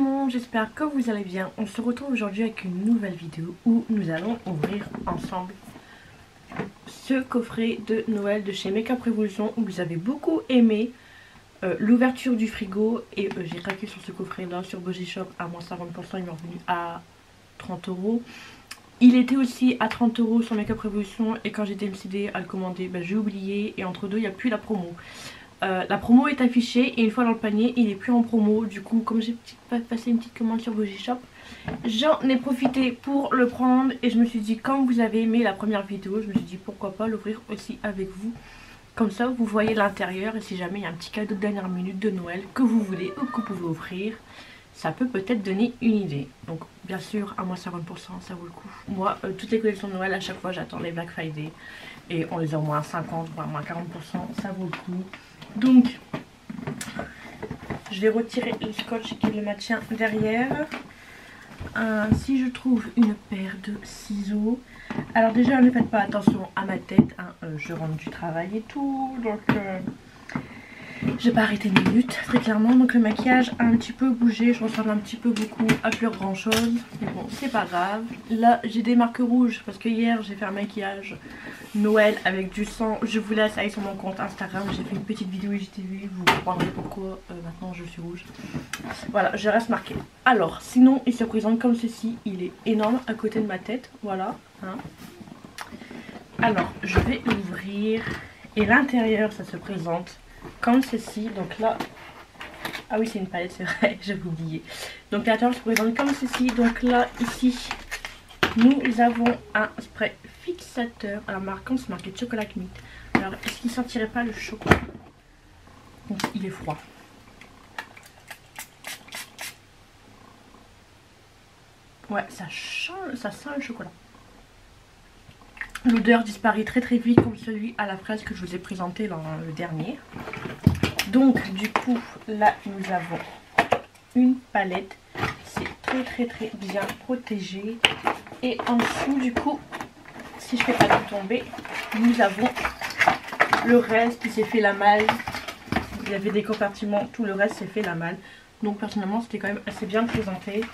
monde, j'espère que vous allez bien. On se retrouve aujourd'hui avec une nouvelle vidéo où nous allons ouvrir ensemble ce coffret de Noël de chez Make Up Revolution où vous avez beaucoup aimé l'ouverture du frigo et j'ai craqué sur ce coffret là sur Body Shop à moins 50%, il m'est revenu à 30 €. Il était aussi à 30 € sur Make Up Revolution et quand j'ai décidé à le commander, j'ai oublié et entre deux il n'y a plus la promo. La promo est affichée et une fois dans le panier il n'est plus en promo. Du coup comme j'ai passé une petite commande sur Body Shop, j'en ai profité pour le prendre et je me suis dit, comme vous avez aimé la première vidéo, je me suis dit pourquoi pas l'ouvrir aussi avec vous. Comme ça vous voyez l'intérieur et si jamais il y a un petit cadeau de dernière minute de Noël que vous voulez ou que vous pouvez offrir, ça peut peut-être donner une idée. Donc bien sûr à moins 50% ça vaut le coup. Moi toutes les collections de Noël à chaque fois j'attends les Black Friday et on les a au moins 50 voire moins 40%, ça vaut le coup. Donc je vais retirer le scotch qui le maintient derrière. Si je trouve une paire de ciseaux, alors déjà ne faites pas attention à ma tête, hein, je rentre du travail et tout, donc j'ai pas arrêté une minute très clairement. Donc le maquillage a un petit peu bougé, je ressemble un petit peu beaucoup à plus grand chose, mais bon c'est pas grave. Là j'ai des marques rouges parce que hier j'ai fait un maquillage Noël avec du sang. Je vous laisse aller sur mon compte Instagram, j'ai fait une petite vidéo IGTV, vous comprendrez pourquoi maintenant je suis rouge. Voilà, je reste marquée. Alors sinon il se présente comme ceci, il est énorme à côté de ma tête, voilà hein. Alors je vais l'ouvrir et l'intérieur ça se présente comme ceci. Donc là, ah oui c'est une palette c'est vrai, j'avais oublié. Donc l'intérieur se présente comme ceci. Donc là ici nous avons un spray fixateur. Alors marquant c'est marqué Chocolate Mint. Alors est-ce qu'il ne sentirait pas le chocolat? Donc il est froid. Ouais ça sent le chocolat. L'odeur disparaît très très vite comme celui à la fraise que je vous ai présenté dans le dernier. Donc du coup là nous avons une palette, c'est très bien protégé. Et en dessous du coup, si je fais pas tout tomber, nous avons le reste qui s'est fait la malle. Il y avait des compartiments, tout le reste s'est fait la malle. Donc personnellement c'était quand même assez bien présenté.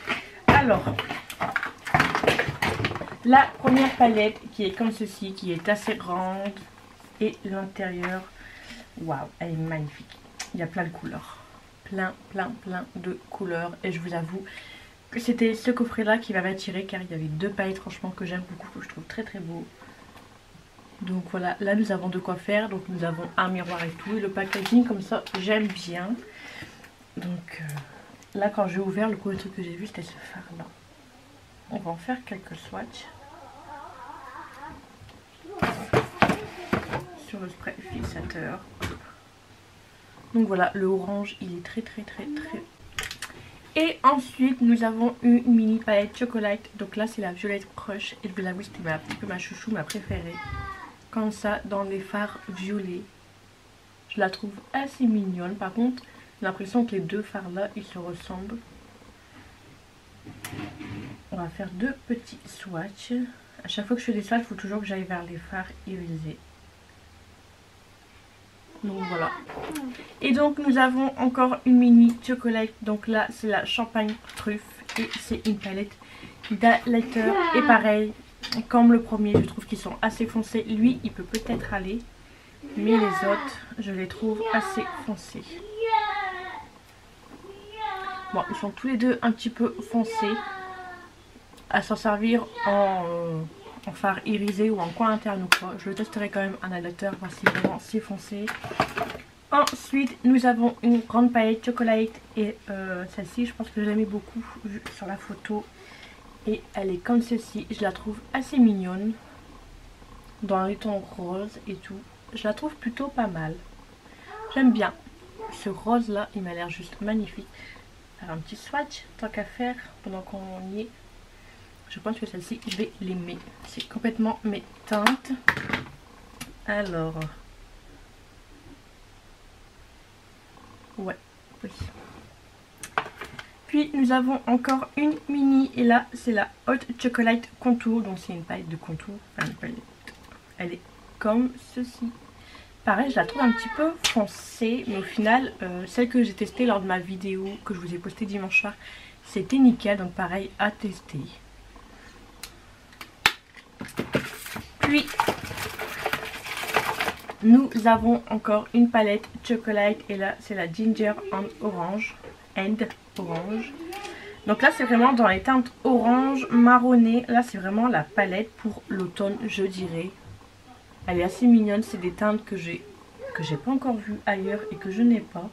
Alors la première palette qui est comme ceci, qui est assez grande et l'intérieur, waouh, elle est magnifique. Il y a plein de couleurs, plein de couleurs et je vous avoue que c'était ce coffret là qui m'avait attiré car il y avait deux palettes franchement que j'aime beaucoup, que je trouve très beau. Donc voilà, là nous avons de quoi faire, donc nous avons un miroir et tout, et le packaging comme ça j'aime bien. Donc là quand j'ai ouvert, le premier truc que j'ai vu c'était ce fard là. On va en faire quelques swatchs sur le spray fixateur. Donc voilà, le orange il est très. Et ensuite nous avons une mini palette chocolat. Donc là c'est la violette crush et je vous avoue c'était un petit peu ma chouchou, ma préférée. Comme ça dans les fards violets. Je la trouve assez mignonne. Par contre j'ai l'impression que les deux fards là ils se ressemblent. On va faire deux petits swatchs. À chaque fois que je fais des swatchs il faut toujours que j'aille vers les fards irisés. Donc voilà. Et donc nous avons encore une mini chocolate. Donc là c'est la champagne truffe. Et c'est une palette d'highlighter. Et pareil comme le premier je trouve qu'ils sont assez foncés. Lui il peut peut-être aller, mais les autres je les trouve assez foncés. Bon ils sont tous les deux un petit peu foncés. À s'en servir en fard irisé ou en coin interne ou quoi. Je le testerai quand même un highlighter, voir si vraiment c'est foncé. Ensuite nous avons une grande palette chocolate et celle-ci je pense que je l'aimais beaucoup vu sur la photo. Et elle est comme ceci, je la trouve assez mignonne. Dans les tons rose et tout. Je la trouve plutôt pas mal. J'aime bien. Ce rose là il m'a l'air juste magnifique. Faire un petit swatch tant qu'à faire pendant qu'on y est. Je pense que celle-ci, je vais l'aimer. C'est complètement mes teintes. Alors. Ouais, oui. Puis nous avons encore une mini. Et là, c'est la Hot Chocolate Contour. Donc c'est une palette de contour. Enfin, une palette. Elle est comme ceci. Pareil, je la trouve un petit peu foncée, mais au final, celle que j'ai testée lors de ma vidéo que je vous ai postée dimanche soir, c'était nickel, donc pareil, à tester. Puis, nous avons encore une palette chocolate, et là, c'est la Ginger and Orange. Donc là, c'est vraiment dans les teintes orange, marronné. Là, c'est vraiment la palette pour l'automne, je dirais. Elle est assez mignonne, c'est des teintes que j'ai pas encore vues ailleurs et que je n'ai pas.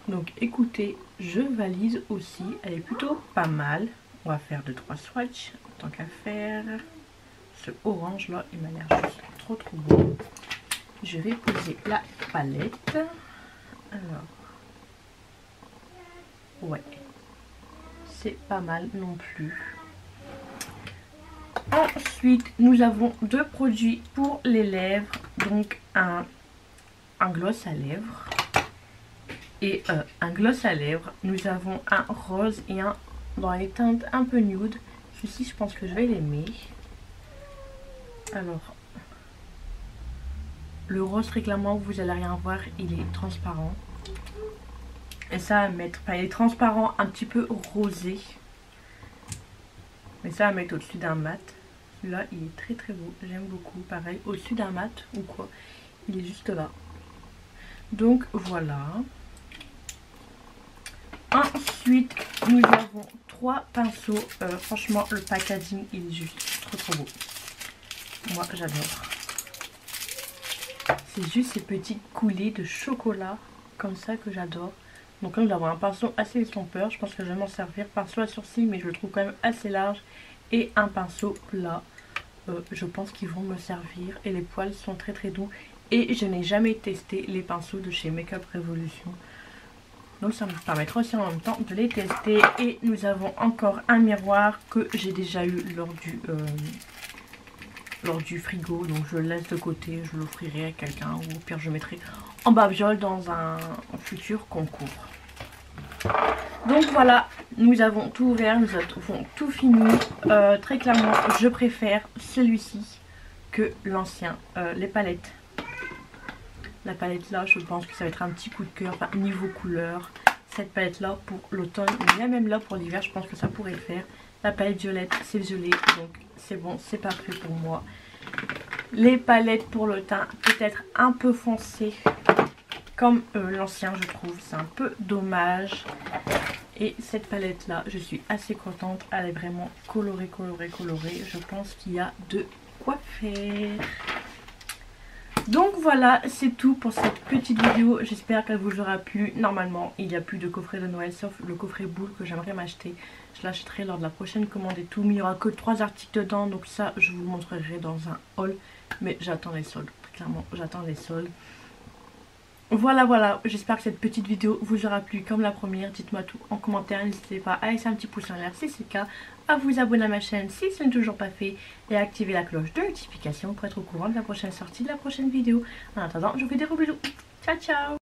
Donc écoutez, je valide aussi, elle est plutôt pas mal. On va faire 2-3 swatchs, tant qu'à faire. Ce orange là, il m'a l'air juste trop beau. Je vais poser la palette. Alors, ouais, c'est pas mal non plus. Ensuite, nous avons 2 produits pour les lèvres. Donc un gloss à lèvres et un gloss à lèvres. Nous avons un rose et un dans les teintes un peu nude. Celui-ci, je pense que je vais l'aimer. Alors, le rose, très clairement, vous allez rien voir, il est transparent. Et ça à mettre, enfin, il est transparent, un petit peu rosé. Mais ça à mettre au-dessus d'un mat. Celui-là, il est très beau, j'aime beaucoup. Pareil, au-dessus d'un mat ou quoi, il est juste là. Donc voilà. Ensuite, nous avons 3 pinceaux. Franchement, le packaging, il est juste trop beau. Moi, j'adore. C'est juste ces petites coulées de chocolat comme ça que j'adore. Donc là, nous avons un pinceau assez estompeur. Je pense que je vais m'en servir. Pinceau à sourcils, mais je le trouve quand même assez large. Et un pinceau plat. Je pense qu'ils vont me servir. Et les poils sont très doux. Et je n'ai jamais testé les pinceaux de chez Makeup Revolution. Donc ça me permettra aussi en même temps de les tester. Et nous avons encore un miroir que j'ai déjà eu lors du frigo. Donc je le laisse de côté. Je l'offrirai à quelqu'un. Ou au pire je mettrai en babiole dans un futur concours. Donc voilà, nous avons tout ouvert, nous avons tout fini. Très clairement, je préfère celui-ci que l'ancien. Les palettes. La palette là, je pense que ça va être un petit coup de cœur, enfin, niveau couleur. Cette palette là pour l'automne, mais même là pour l'hiver, je pense que ça pourrait le faire. La palette violette, c'est violet, donc c'est bon, c'est parfait pour moi. Les palettes pour le teint, peut-être un peu foncées, comme l'ancien je trouve, c'est un peu dommage. Et cette palette là, je suis assez contente, elle est vraiment colorée. Je pense qu'il y a de quoi faire. Donc voilà, c'est tout pour cette petite vidéo. J'espère qu'elle vous aura plu. Normalement, il n'y a plus de coffret de Noël, sauf le coffret boule que j'aimerais m'acheter. Je l'achèterai lors de la prochaine commande et tout. Mais il n'y aura que 3 articles dedans, donc ça, je vous le montrerai dans un haul. Mais j'attends les soldes, clairement, j'attends les soldes. Voilà, j'espère que cette petite vidéo vous aura plu comme la première. Dites-moi tout en commentaire, n'hésitez pas à laisser un petit pouce en l'air si c'est le cas, à vous abonner à ma chaîne si ce n'est toujours pas fait et à activer la cloche de notification pour être au courant de la prochaine sortie de la prochaine vidéo. En attendant, je vous fais des gros bisous. Ciao